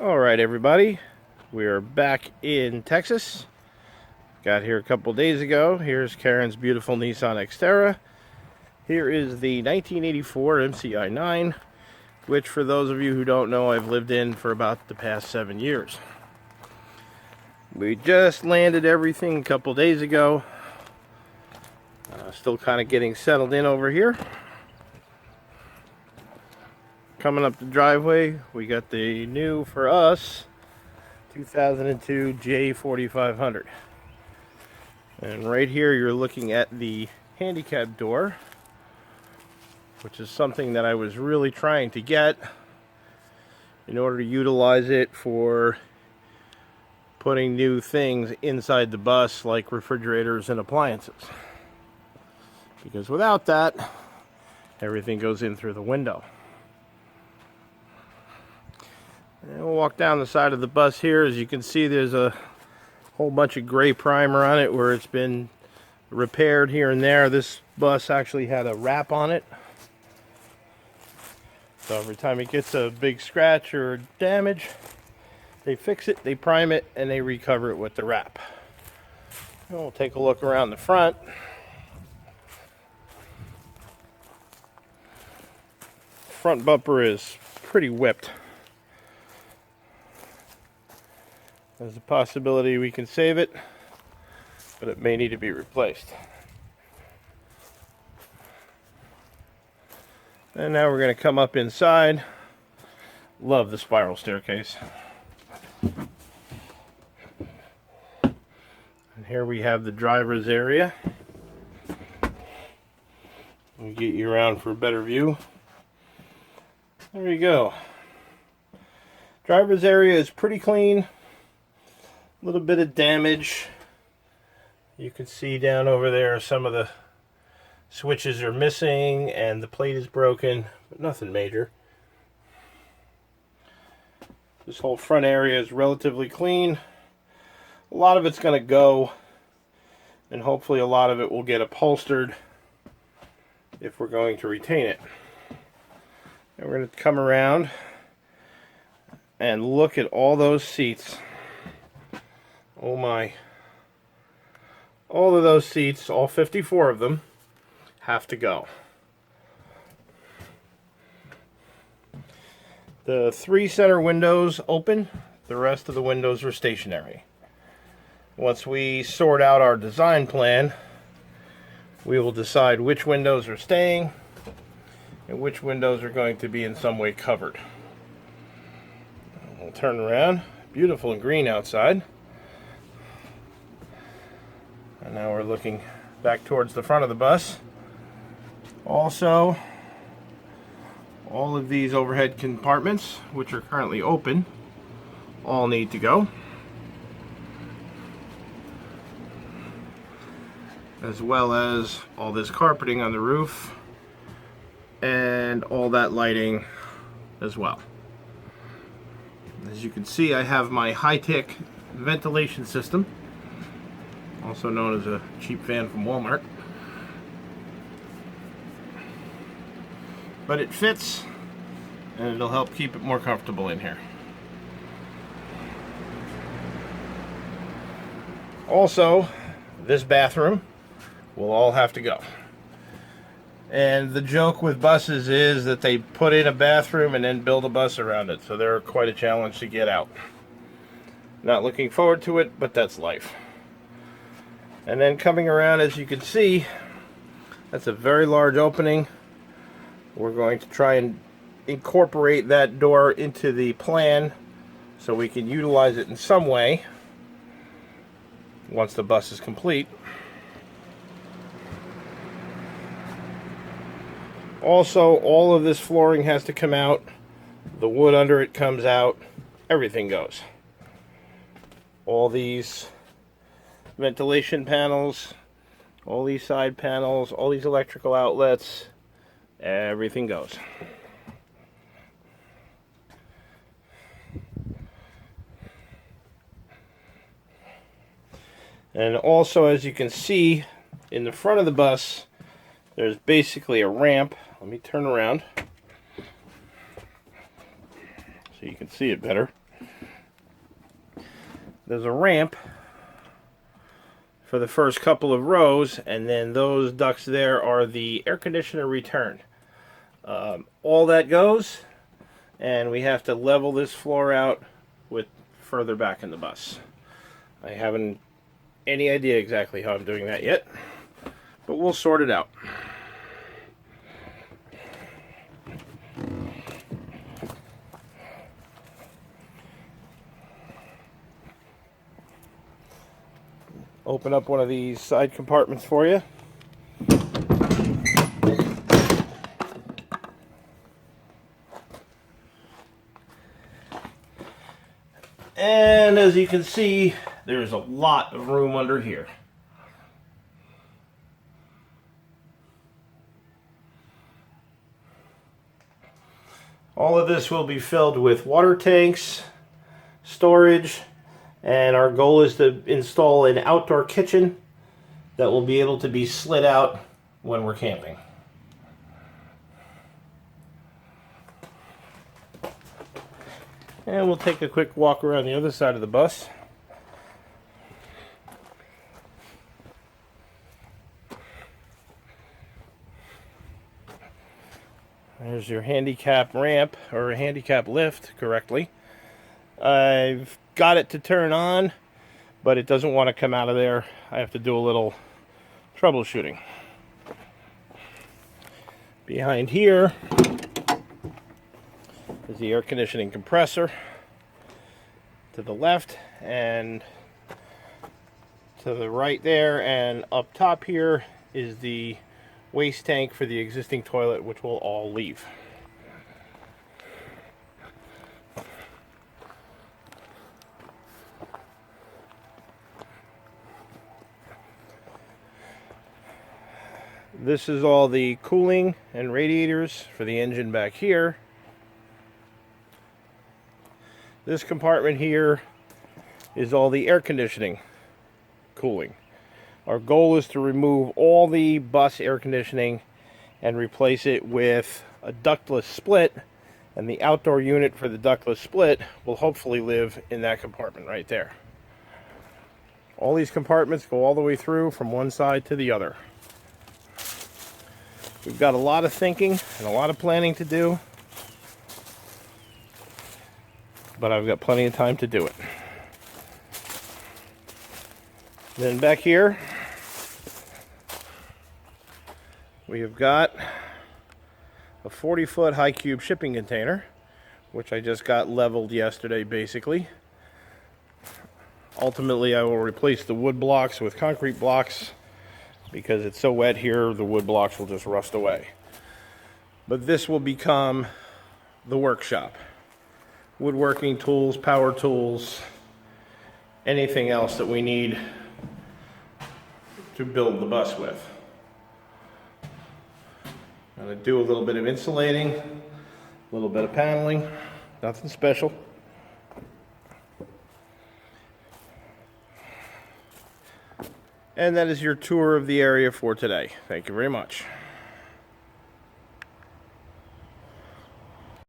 Alright everybody, we are back in Texas. Got here a couple days ago. Here's Karen's beautiful Nissan Xterra. Here is the 1984 MCI 9, which for those of you who don't know, I've lived in for about the past 7 years. We just landed everything a couple days ago. Still kind of getting settled in over here. Coming up the driveway, we got the new, for us, 2002 J4500. And right here you're looking at the handicap door, which is something that I was really trying to get in order to utilize it for putting new things inside the bus, like refrigerators and appliances. Because without that, everything goes in through the window. And we'll walk down the side of the bus here. As you can see, there's a whole bunch of gray primer on it where it's been repaired here and there. This bus actually had a wrap on it. So every time it gets a big scratch or damage, they fix it, they prime it, and they recover it with the wrap. And we'll take a look around the front. Front bumper is pretty whipped. There's a possibility we can save it, but it may need to be replaced. And now we're going to come up inside. Love the spiral staircase. And here we have the driver's area. We'll get you around for a better view. There you go. Driver's area is pretty clean. A little bit of damage. You can see down over there some of the switches are missing and the plate is broken, but nothing major. This whole front area is relatively clean. A lot of it's going to go, and hopefully a lot of it will get upholstered if we're going to retain it. And we're going to come around and look at all those seats. Oh my. All of those seats, all 54 of them, have to go. The 3 center windows open, the rest of the windows are stationary. Once we sort out our design plan, we will decide which windows are staying and which windows are going to be in some way covered. We'll turn around. Beautiful and green outside. And now we're looking back towards the front of the bus. Also, all of these overhead compartments, which are currently open, all need to go. As well as all this carpeting on the roof and all that lighting as well. As you can see, I have my high-tech ventilation system, also known as a cheap fan from Walmart. But it fits, and it'll help keep it more comfortable in here. Also, this bathroom will all have to go. And the joke with buses is that they put in a bathroom and then build a bus around it, so they're quite a challenge to get out. Not looking forward to it, but that's life. And then coming around, as you can see, that's a very large opening. We're going to try and incorporate that door into the plan so we can utilize it in some way once the bus is complete. Also, all of this flooring has to come out. The wood under it comes out. Everything goes. All these ventilation panels, all these side panels, all these electrical outlets, everything goes. And also, as you can see, in the front of the bus, there's basically a ramp. Let me turn around so you can see it better. there's a ramp for the first couple of rows, and then those ducts there are the air conditioner return. All that goes, and we have to level this floor out with further back in the bus. I haven't any idea exactly how I'm doing that yet, but we'll sort it out. Open up one of these side compartments for you. And as you can see, there's a lot of room under here. All of this will be filled with water tanks, storage, and our goal is to install an outdoor kitchen that will be able to be slid out when we're camping. And we'll take a quick walk around the other side of the bus. There's your handicap ramp, or handicap lift correctly. I've got it to turn on, but it doesn't want to come out of there. I have to do a little troubleshooting. Behind here is the air conditioning compressor to the left and to the right there, and up top here is the waste tank for the existing toilet, which will all leave. This is all the cooling and radiators for the engine back here. This compartment here is all the air conditioning cooling. Our goal is to remove all the bus air conditioning and replace it with a ductless split, and the outdoor unit for the ductless split will hopefully live in that compartment right there. All these compartments go all the way through from one side to the other. We've got a lot of thinking and a lot of planning to do, but I've got plenty of time to do it. Then back here, we have got a 40-foot high cube shipping container, which I just got leveled yesterday basically. Ultimately, I will replace the wood blocks with concrete blocks because it's so wet here, the wood blocks will just rust away. But this will become the workshop. Woodworking tools, power tools, anything else that we need to build the bus with. I'm going to do a little bit of insulating, a little bit of paneling, nothing special. And that is your tour of the area for today. Thank you very much.